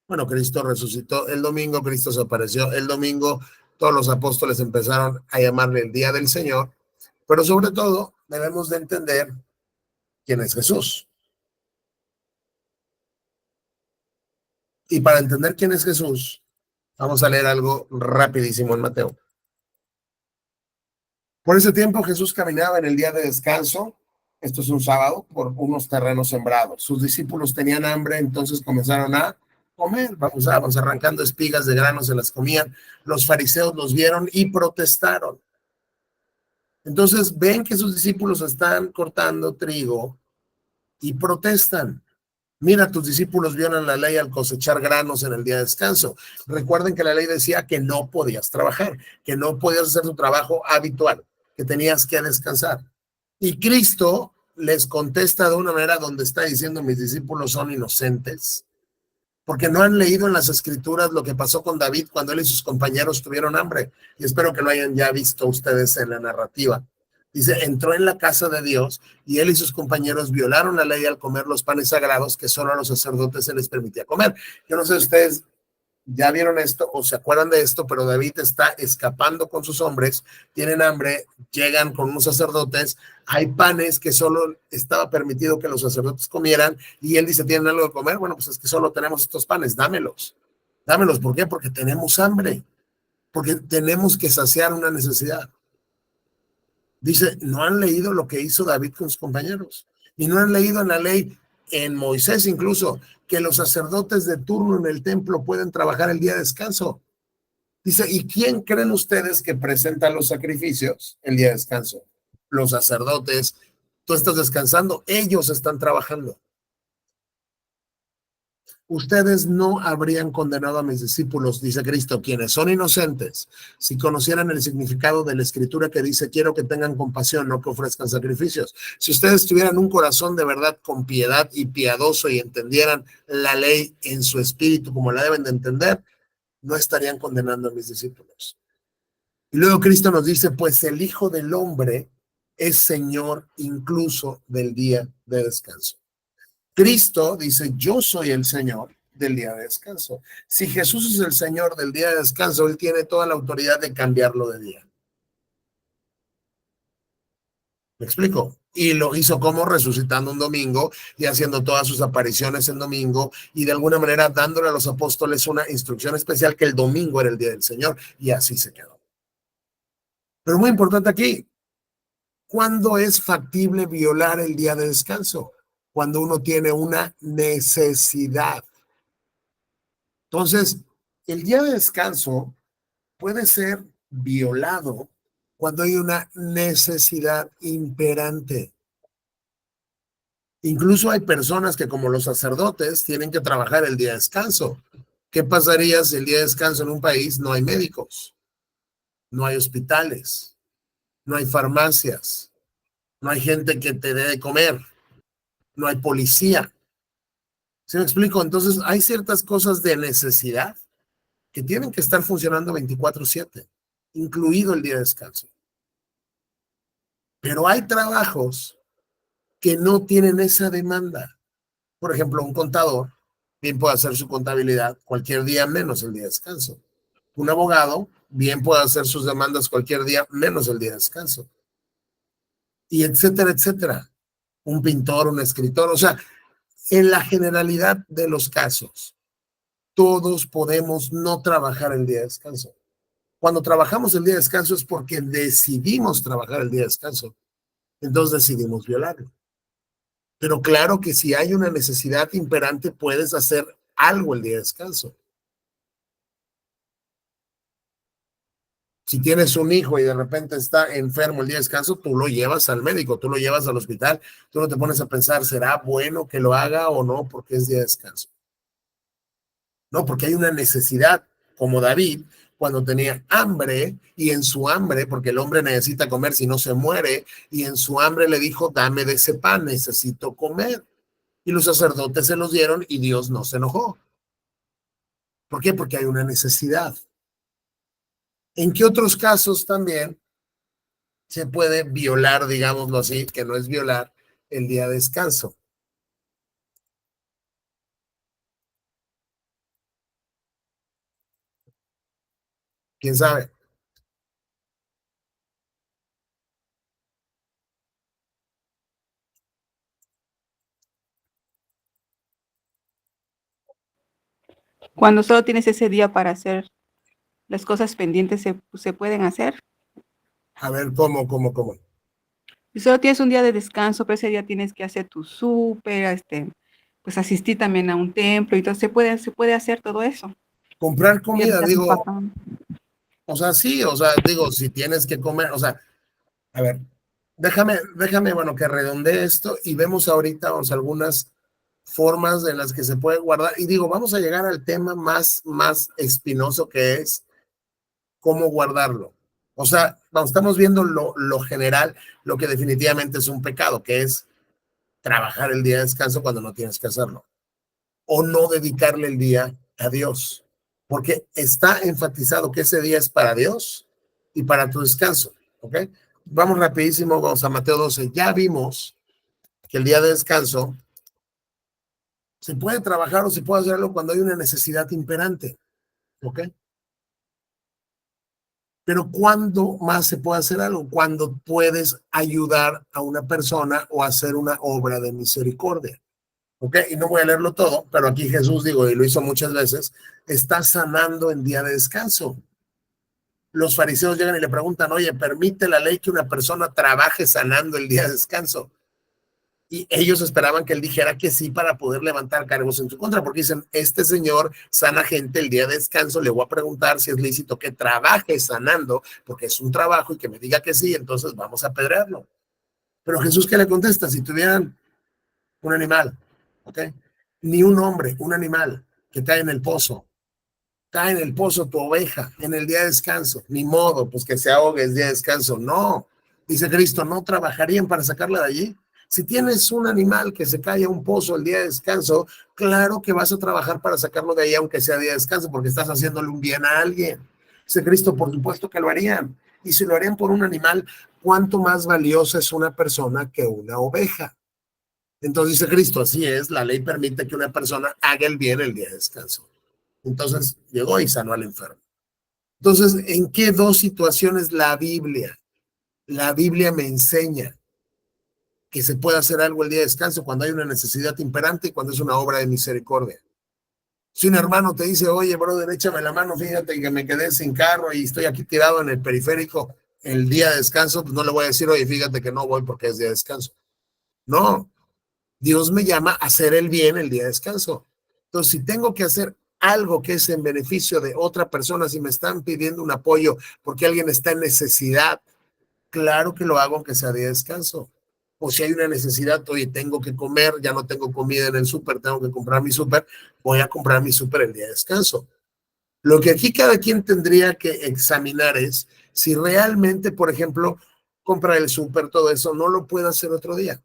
Bueno, Cristo resucitó el domingo, Cristo se apareció el domingo, todos los apóstoles empezaron a llamarle el día del Señor, pero sobre todo debemos de entender quién es Jesús. Y para entender quién es Jesús, vamos a leer algo rapidísimo en Mateo. Por ese tiempo Jesús caminaba en el día de descanso, esto es un sábado, por unos terrenos sembrados. Sus discípulos tenían hambre, entonces comenzaron a comer, vamos arrancando espigas de grano, se las comían. Los fariseos los vieron y protestaron. Entonces ven que sus discípulos están cortando trigo y protestan. Mira, tus discípulos violan la ley al cosechar granos en el día de descanso. Recuerden que la ley decía que no podías trabajar, que no podías hacer tu trabajo habitual, que tenías que descansar. Y Cristo les contesta de una manera donde está diciendo: mis discípulos son inocentes, porque no han leído en las escrituras lo que pasó con David cuando él y sus compañeros tuvieron hambre. Y espero que lo hayan ya visto ustedes en la narrativa. Dice, entró en la casa de Dios y él y sus compañeros violaron la ley al comer los panes sagrados que solo a los sacerdotes se les permitía comer. Yo no sé si ustedes ya vieron esto o se acuerdan de esto, pero David está escapando con sus hombres, tienen hambre, llegan con unos sacerdotes, hay panes que solo estaba permitido que los sacerdotes comieran y él dice, ¿tienen algo de comer? Bueno, pues es que solo tenemos estos panes, dámelos. Dámelos, ¿por qué? Porque tenemos hambre, porque tenemos que saciar una necesidad. Dice, no han leído lo que hizo David con sus compañeros y no han leído en la ley, en Moisés incluso, que los sacerdotes de turno en el templo pueden trabajar el día de descanso. Dice, ¿y quién creen ustedes que presenta los sacrificios el día de descanso? Los sacerdotes. Tú estás descansando, ellos están trabajando. Ustedes no habrían condenado a mis discípulos, dice Cristo, quienes son inocentes, si conocieran el significado de la escritura que dice, quiero que tengan compasión, no que ofrezcan sacrificios. Si ustedes tuvieran un corazón de verdad con piedad y piadoso y entendieran la ley en su espíritu como la deben de entender, no estarían condenando a mis discípulos. Y luego Cristo nos dice, pues el Hijo del Hombre es Señor incluso del día de descanso. Cristo dice, yo soy el Señor del día de descanso. Si Jesús es el Señor del día de descanso, Él tiene toda la autoridad de cambiarlo de día. ¿Me explico? Y lo hizo como resucitando un domingo y haciendo todas sus apariciones en domingo y de alguna manera dándole a los apóstoles una instrucción especial que el domingo era el día del Señor y así se quedó. Pero muy importante aquí, ¿cuándo es factible violar el día de descanso? Cuando uno tiene una necesidad. Entonces, el día de descanso puede ser violado cuando hay una necesidad imperante. Incluso hay personas que, como los sacerdotes, tienen que trabajar el día de descanso. ¿Qué pasaría si el día de descanso en un país no hay médicos, no hay hospitales, no hay farmacias, no hay gente que te dé de comer, no hay policía? ¿Sí me explico? Entonces, hay ciertas cosas de necesidad que tienen que estar funcionando 24/7, incluido el día de descanso. Pero hay trabajos que no tienen esa demanda. Por ejemplo, un contador bien puede hacer su contabilidad cualquier día menos el día de descanso. Un abogado bien puede hacer sus demandas cualquier día menos el día de descanso. Y etcétera, etcétera. Un pintor, un escritor, o sea, en la generalidad de los casos, todos podemos no trabajar el día de descanso. Cuando trabajamos el día de descanso es porque decidimos trabajar el día de descanso. Entonces decidimos violarlo. Pero claro que si hay una necesidad imperante, puedes hacer algo el día de descanso. Si tienes un hijo y de repente está enfermo el día de descanso, tú lo llevas al médico, tú lo llevas al hospital, tú no te pones a pensar, ¿será bueno que lo haga o no porque es día de descanso? No, porque hay una necesidad, como David, cuando tenía hambre y en su hambre, porque el hombre necesita comer si no se muere, y en su hambre le dijo, dame de ese pan, necesito comer. Y los sacerdotes se los dieron y Dios no se enojó. ¿Por qué? Porque hay una necesidad. ¿En qué otros casos también se puede violar, digámoslo así, que no es violar, el día de descanso? ¿Quién sabe? cuando solo tienes ese día para hacer las cosas pendientes, se pueden hacer. A ver, ¿cómo? Si solo tienes un día de descanso, pero ese día tienes que hacer tu súper, pues asistir también a un templo, y entonces se puede hacer todo eso. Comprar Ya comida, estás digo, empacando. o sea, sí, o sea, digo, si tienes que comer, o sea, a ver, déjame, bueno, que redondee esto y vemos ahorita, vamos, algunas formas en las que se puede guardar. Y digo, vamos a llegar al tema más espinoso, que es cómo guardarlo. O sea, vamos, estamos viendo lo general, lo que definitivamente es un pecado, que es trabajar el día de descanso cuando no tienes que hacerlo. O no dedicarle el día a Dios. Porque está enfatizado que ese día es para Dios y para tu descanso. ¿Ok? Vamos rapidísimo, vamos a Mateo 12. Ya vimos que el día de descanso se puede trabajar o se puede hacerlo cuando hay una necesidad imperante. ¿Ok? Pero ¿cuándo más se puede hacer algo? Cuando puedes ayudar a una persona o hacer una obra de misericordia. ¿Ok? Y no voy a leerlo todo, pero aquí Jesús, digo, y lo hizo muchas veces, está sanando en día de descanso. Los fariseos llegan y le preguntan, oye, ¿permite la ley que una persona trabaje sanando el día de descanso? Y ellos esperaban que él dijera que sí para poder levantar cargos en su contra, porque dicen, este señor sana gente el día de descanso, le voy a preguntar si es lícito que trabaje sanando, porque es un trabajo, y que me diga que sí, entonces vamos a apedrearlo. Pero Jesús, ¿qué le contesta? Si tuvieran un animal, ¿ok? Ni un hombre, un animal que cae en el pozo tu oveja en el día de descanso, ni modo, pues que se ahogue el día de descanso, no. Dice Cristo, ¿no trabajarían para sacarla de allí? Si tienes un animal que se cae a un pozo el día de descanso, claro que vas a trabajar para sacarlo de ahí, aunque sea día de descanso, porque estás haciéndole un bien a alguien. Dice Cristo, por supuesto que lo harían. Y si lo harían por un animal, ¿cuánto más valiosa es una persona que una oveja? Entonces dice Cristo, así es, la ley permite que una persona haga el bien el día de descanso. Entonces llegó y sanó al enfermo. Entonces, ¿en qué dos situaciones la Biblia? La Biblia me enseña que se puede hacer algo el día de descanso cuando hay una necesidad imperante y cuando es una obra de misericordia. Si un hermano te dice, oye, brother, échame la mano, fíjate que me quedé sin carro y estoy aquí tirado en el periférico el día de descanso, pues no le voy a decir, oye, fíjate que no voy porque es día de descanso. No, Dios me llama a hacer el bien el día de descanso. Entonces, si tengo que hacer algo que es en beneficio de otra persona, si me están pidiendo un apoyo porque alguien está en necesidad, claro que lo hago aunque sea día de descanso. O si hay una necesidad, oye, tengo que comer, ya no tengo comida en el súper, tengo que comprar mi súper, voy a comprar mi súper el día de descanso. Lo que aquí cada quien tendría que examinar es si realmente, por ejemplo, comprar el súper, todo eso, no lo puede hacer otro día.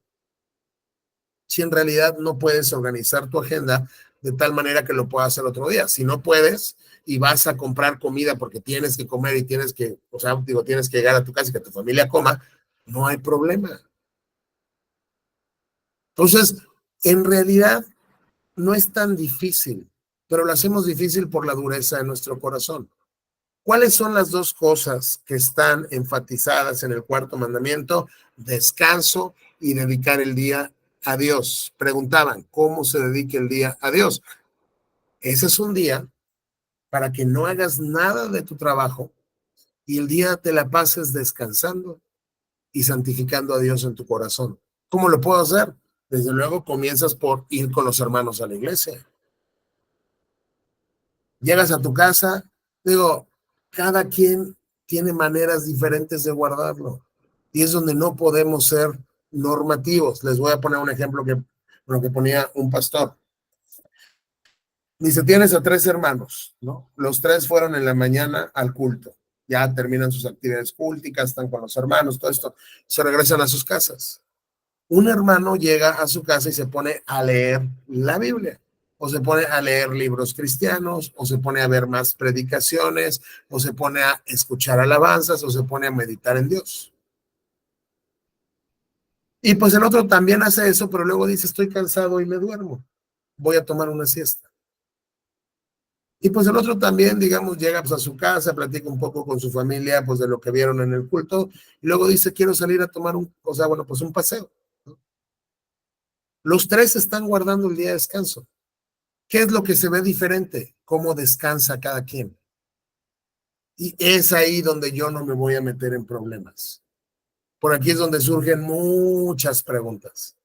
Si en realidad no puedes organizar tu agenda de tal manera que lo puedas hacer otro día. Si no puedes y vas a comprar comida porque tienes que comer y tienes que, o sea, digo, tienes que llegar a tu casa y que tu familia coma, no hay problema. Entonces, en realidad no es tan difícil, pero lo hacemos difícil por la dureza de nuestro corazón. ¿Cuáles son las dos cosas que están enfatizadas en el cuarto mandamiento? Descanso y dedicar el día a Dios. Preguntaban, ¿cómo se dedica el día a Dios? Ese es un día para que no hagas nada de tu trabajo y el día te la pases descansando y santificando a Dios en tu corazón. ¿Cómo lo puedo hacer? Desde luego comienzas por ir con los hermanos a la iglesia. Llegas a tu casa, digo, cada quien tiene maneras diferentes de guardarlo y es donde no podemos ser normativos. Les voy a poner un ejemplo que ponía un pastor. Dice, tienes a tres hermanos, ¿no? Los tres fueron en la mañana al culto. Ya terminan sus actividades culticas, están con los hermanos, todo esto. Se regresan a sus casas. Un hermano llega a su casa y se pone a leer la Biblia, o se pone a leer libros cristianos, o se pone a ver más predicaciones, o se pone a escuchar alabanzas, o se pone a meditar en Dios. Y pues el otro también hace eso, pero luego dice, estoy cansado y me duermo. Voy a tomar una siesta. Y pues el otro también, digamos, llega pues a su casa, platica un poco con su familia, pues de lo que vieron en el culto, y luego dice, quiero salir a tomar pues un paseo. Los tres están guardando el día de descanso. ¿Qué es lo que se ve diferente? ¿Cómo descansa cada quien? Y es ahí donde yo no me voy a meter en problemas. Por aquí es donde surgen muchas preguntas.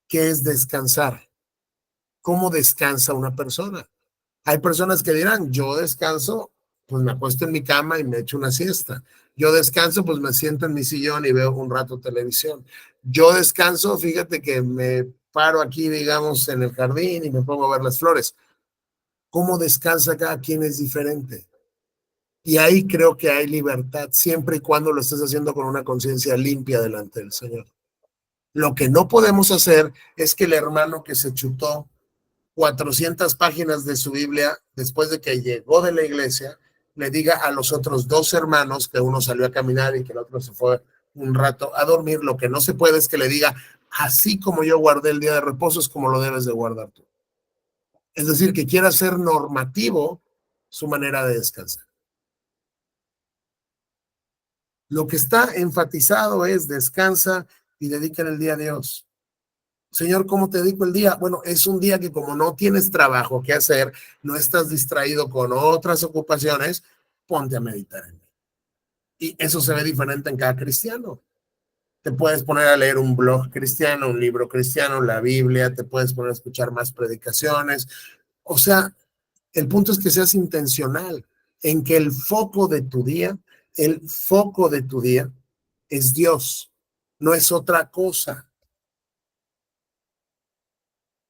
¿Qué es descansar? ¿Cómo descansa una persona? Hay personas que dirán, yo descanso, pues me acuesto en mi cama y me echo una siesta. Yo descanso, pues me siento en mi sillón y veo un rato televisión. Yo descanso, fíjate que me paro aquí, digamos, en el jardín y me pongo a ver las flores. ¿Cómo descansa cada quien es diferente? Y ahí creo que hay libertad, siempre y cuando lo estés haciendo con una conciencia limpia delante del Señor. Lo que no podemos hacer es que el hermano que se chutó 400 páginas de su Biblia después de que llegó de la iglesia, le diga a los otros dos hermanos, que uno salió a caminar y que el otro se fue un rato a dormir. Lo que no se puede es que le diga, así como yo guardé el día de reposo, es como lo debes de guardar tú. Es decir, que quiera ser normativo su manera de descansar. Lo que está enfatizado es descansa y dedica el día a Dios. Señor, ¿cómo te dedico el día? Bueno, es un día que como no tienes trabajo que hacer, no estás distraído con otras ocupaciones, ponte a meditar en mí. Y eso se ve diferente en cada cristiano. Te puedes poner a leer un blog cristiano, un libro cristiano, la Biblia, te puedes poner a escuchar más predicaciones. O sea, el punto es que seas intencional en que el foco de tu día es Dios, no es otra cosa.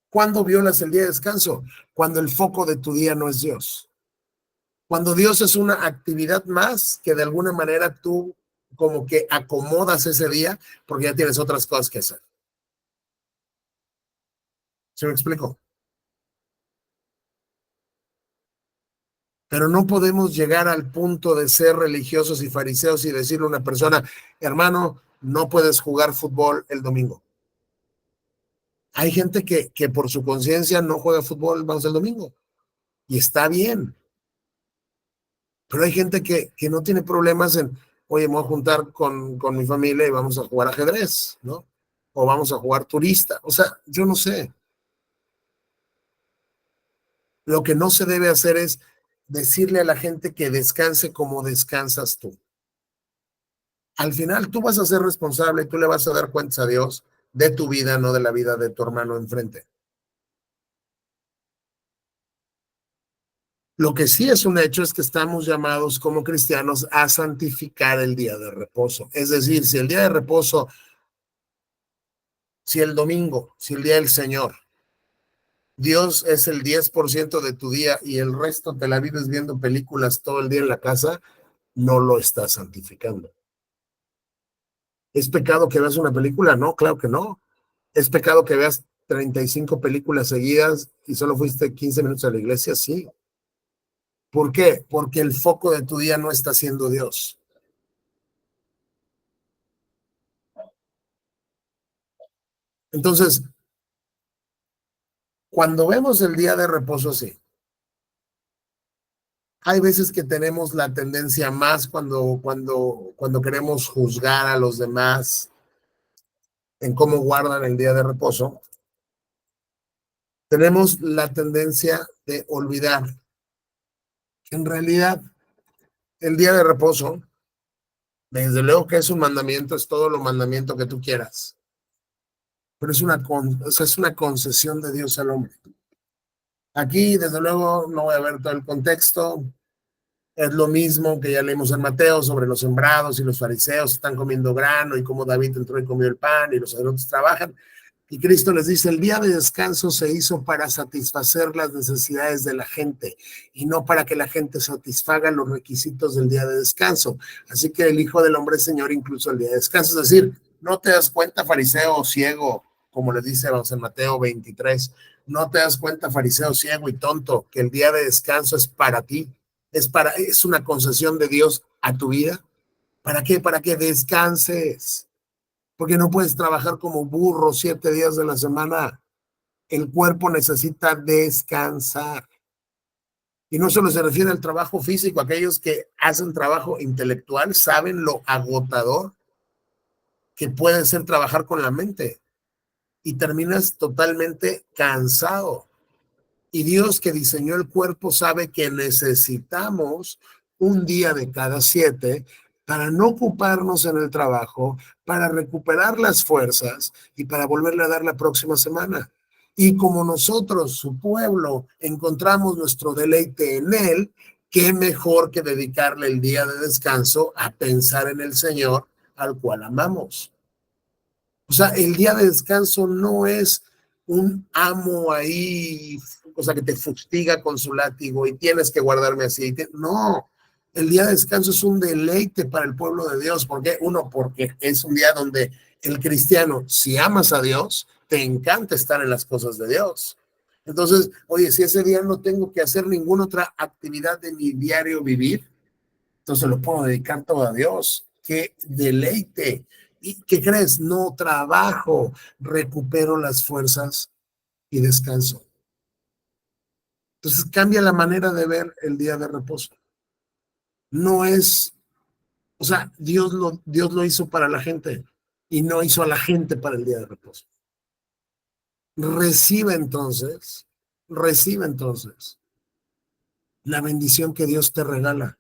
¿Cuándo violas el día de descanso? Cuando el foco de tu día no es Dios. Cuando Dios es una actividad más que de alguna manera tú como que acomodas ese día porque ya tienes otras cosas que hacer. ¿Se me explico? Pero no podemos llegar al punto de ser religiosos y fariseos y decirle a una persona, hermano, no puedes jugar fútbol el domingo. Hay gente que por su conciencia no juega fútbol, vamos, el domingo. Y está bien. Pero hay gente que no tiene problemas en, oye, me voy a juntar con mi familia y vamos a jugar ajedrez, ¿no? O vamos a jugar turista. O sea, yo no sé. Lo que no se debe hacer es decirle a la gente que descanse como descansas tú. Al final tú vas a ser responsable y tú le vas a dar cuentas a Dios de tu vida, no de la vida de tu hermano enfrente. Lo que sí es un hecho es que estamos llamados como cristianos a santificar el día de reposo. Es decir, si el día de reposo, si el domingo, si el día del Señor, Dios es el 10% de tu día y el resto te la vives viendo películas todo el día en la casa, no lo estás santificando. ¿Es pecado que veas una película? No, claro que no. ¿Es pecado que veas 35 películas seguidas y solo fuiste 15 minutos a la iglesia? Sí. ¿Por qué? Porque el foco de tu día no está siendo Dios. Entonces, cuando vemos el día de reposo así, hay veces que tenemos la tendencia más cuando queremos juzgar a los demás en cómo guardan el día de reposo, tenemos la tendencia de olvidar que en realidad el día de reposo, desde luego que es un mandamiento, es todo lo mandamiento que tú quieras, pero es una concesión de Dios al hombre. Aquí, desde luego, no voy a ver todo el contexto. Es lo mismo que ya leímos en Mateo sobre los sembrados y los fariseos están comiendo grano y cómo David entró y comió el pan y los sacerdotes trabajan. Y Cristo les dice, el día de descanso se hizo para satisfacer las necesidades de la gente y no para que la gente satisfaga los requisitos del día de descanso. Así que el Hijo del Hombre es Señor incluso el día de descanso. Es decir, no te das cuenta, fariseo ciego, como le dice en Mateo 23, no te das cuenta, fariseo ciego y tonto, que el día de descanso es para ti, es una concesión de Dios a tu vida. ¿Para qué? Para que descanses. Porque no puedes trabajar como burro 7 días de la semana. El cuerpo necesita descansar. Y no solo se refiere al trabajo físico, aquellos que hacen trabajo intelectual saben lo agotador que puede ser trabajar con la mente y terminas totalmente cansado. Y Dios que diseñó el cuerpo sabe que necesitamos un día de cada 7 para no ocuparnos en el trabajo, para recuperar las fuerzas y para volverle a dar la próxima semana. Y como nosotros, su pueblo, encontramos nuestro deleite en él, qué mejor que dedicarle el día de descanso a pensar en el Señor al cual amamos. O sea, el día de descanso no es un amo ahí, o sea, que te fustiga con su látigo y tienes que guardarme así. No, el día de descanso es un deleite para el pueblo de Dios. ¿Por qué? Uno, porque es un día donde el cristiano, si amas a Dios, te encanta estar en las cosas de Dios. Entonces, oye, si ese día no tengo que hacer ninguna otra actividad de mi diario vivir, entonces lo puedo dedicar todo a Dios. ¡Qué deleite! ¿Y qué crees? No trabajo, recupero las fuerzas y descanso. Entonces cambia la manera de ver el día de reposo. No es, o sea, Dios lo hizo para la gente y no hizo a la gente para el día de reposo. Recibe entonces la bendición que Dios te regala.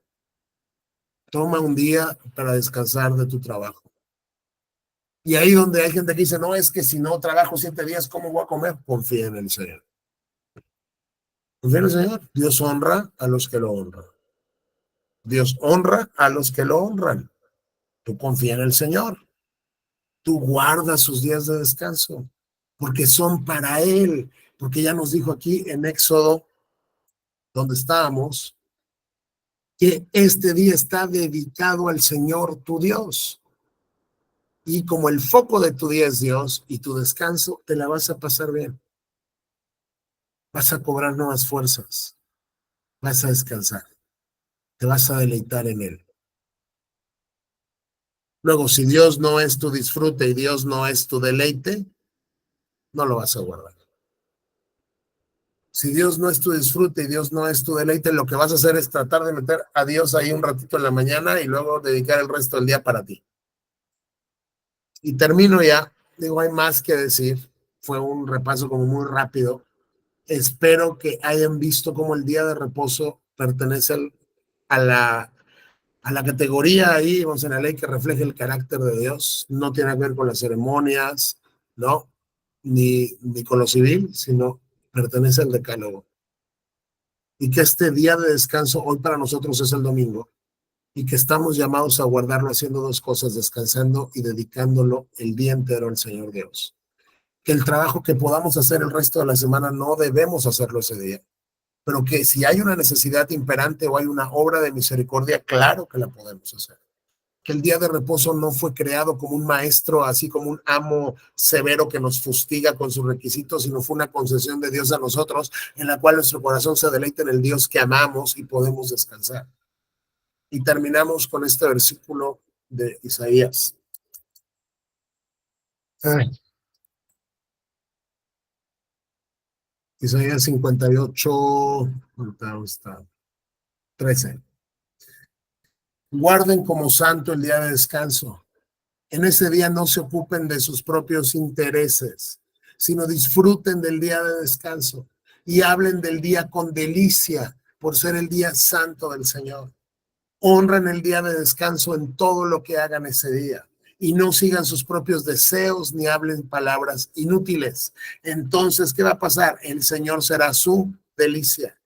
Toma un día para descansar de tu trabajo. Y ahí donde hay gente que dice, no, es que si no trabajo 7 días, ¿cómo voy a comer? Confía en el Señor. Confía en el Señor. Dios honra a los que lo honran. Dios honra a los que lo honran. Tú confía en el Señor. Tú guardas sus días de descanso, porque son para Él. Porque ya nos dijo aquí en Éxodo, donde estábamos, que este día está dedicado al Señor tu Dios. Y como el foco de tu día es Dios y tu descanso, te la vas a pasar bien. Vas a cobrar nuevas fuerzas. Vas a descansar. Te vas a deleitar en Él. Luego, si Dios no es tu disfrute y Dios no es tu deleite, no lo vas a guardar. Si Dios no es tu disfrute y Dios no es tu deleite, lo que vas a hacer es tratar de meter a Dios ahí un ratito en la mañana y luego dedicar el resto del día para ti. Y termino ya. Digo, hay más que decir. Fue un repaso como muy rápido. Espero que hayan visto cómo el día de reposo pertenece a la categoría ahí, vamos, en la ley que refleja el carácter de Dios. No tiene que ver con las ceremonias, ¿no? Ni con lo civil, sino pertenece al decálogo. Y que este día de descanso hoy para nosotros es el domingo y que estamos llamados a guardarlo haciendo 2 cosas, descansando y dedicándolo el día entero al Señor Dios. Que el trabajo que podamos hacer el resto de la semana no debemos hacerlo ese día, pero que si hay una necesidad imperante o hay una obra de misericordia, claro que la podemos hacer. Que el día de reposo no fue creado como un maestro, así como un amo severo que nos fustiga con sus requisitos, sino fue una concesión de Dios a nosotros, en la cual nuestro corazón se deleita en el Dios que amamos y podemos descansar. Y terminamos con este versículo de Isaías. Isaías 58, está 13. Guarden como santo el día de descanso. En ese día no se ocupen de sus propios intereses, sino disfruten del día de descanso y hablen del día con delicia por ser el día santo del Señor. Honren el día de descanso en todo lo que hagan ese día y no sigan sus propios deseos ni hablen palabras inútiles. Entonces, ¿qué va a pasar? El Señor será su delicia.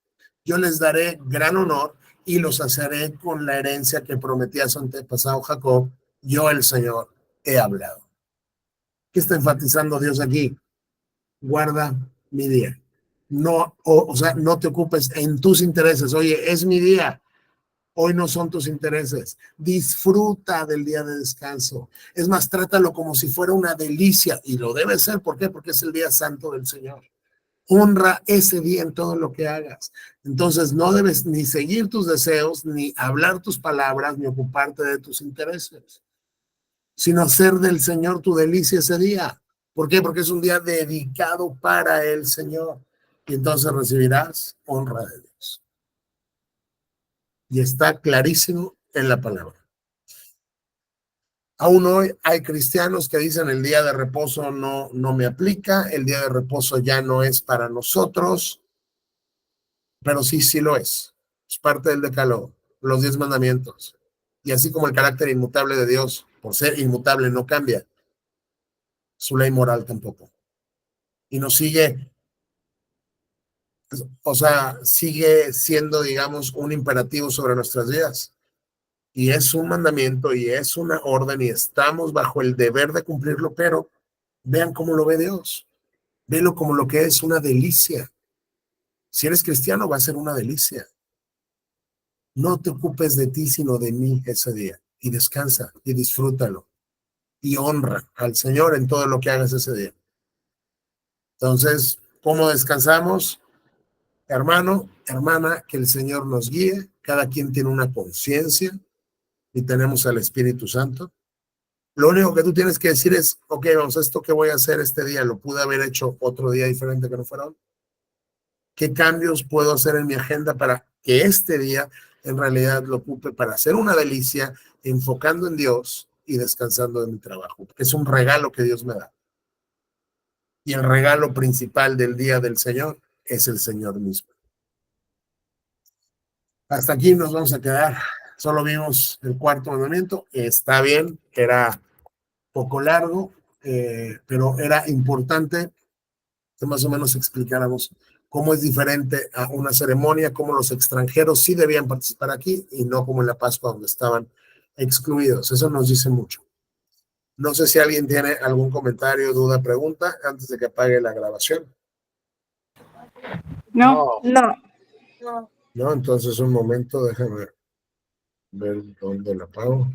Yo les daré gran honor y los haceré con la herencia que prometí a su antepasado Jacob. Yo, el Señor, he hablado. ¿Qué está enfatizando Dios aquí? Guarda mi día. No, o sea, no te ocupes en tus intereses. Oye, es mi día. Hoy no son tus intereses. Disfruta del día de descanso. Es más, trátalo como si fuera una delicia. Y lo debe ser. ¿Por qué? Porque es el día santo del Señor. Honra ese día en todo lo que hagas. Entonces no debes ni seguir tus deseos, ni hablar tus palabras, ni ocuparte de tus intereses, sino hacer del Señor tu delicia ese día. ¿Por qué? Porque es un día dedicado para el Señor. Y entonces recibirás honra de Dios. Y está clarísimo en la palabra. Aún hoy hay cristianos que dicen el día de reposo no me aplica, el día de reposo ya no es para nosotros. pero sí, sí lo es. Es parte del decálogo, los 10 mandamientos. Y así como el carácter inmutable de Dios, por ser inmutable, no cambia, su ley moral tampoco. Y nos sigue, o sea, sigue siendo, digamos, un imperativo sobre nuestras vidas. Y es un mandamiento y es una orden y estamos bajo el deber de cumplirlo, pero vean cómo lo ve Dios. Velo como lo que es una delicia. Si eres cristiano, va a ser una delicia. No te ocupes de ti, sino de mí ese día. Y descansa y disfrútalo. Y honra al Señor en todo lo que hagas ese día. Entonces, ¿cómo descansamos? Hermano, hermana, que el Señor nos guíe. Cada quien tiene una conciencia y tenemos al Espíritu Santo. Lo único que tú tienes que decir es, ok, vamos, esto que voy a hacer este día, lo pude haber hecho otro día diferente que no fuera hoy. ¿Qué cambios puedo hacer en mi agenda para que este día en realidad lo ocupe para hacer una delicia, enfocando en Dios y descansando de mi trabajo? Porque es un regalo que Dios me da. Y el regalo principal del día del Señor es el Señor mismo. Hasta aquí nos vamos a quedar. Solo vimos el cuarto mandamiento. Está bien, era poco largo, pero era importante que más o menos explicáramos cómo es diferente a una ceremonia, cómo los extranjeros sí debían participar aquí y no como en la Pascua donde estaban excluidos. Eso nos dice mucho. No sé si alguien tiene algún comentario, duda, pregunta antes de que apague la grabación. No, No. No, entonces un momento, déjame ver dónde la apago.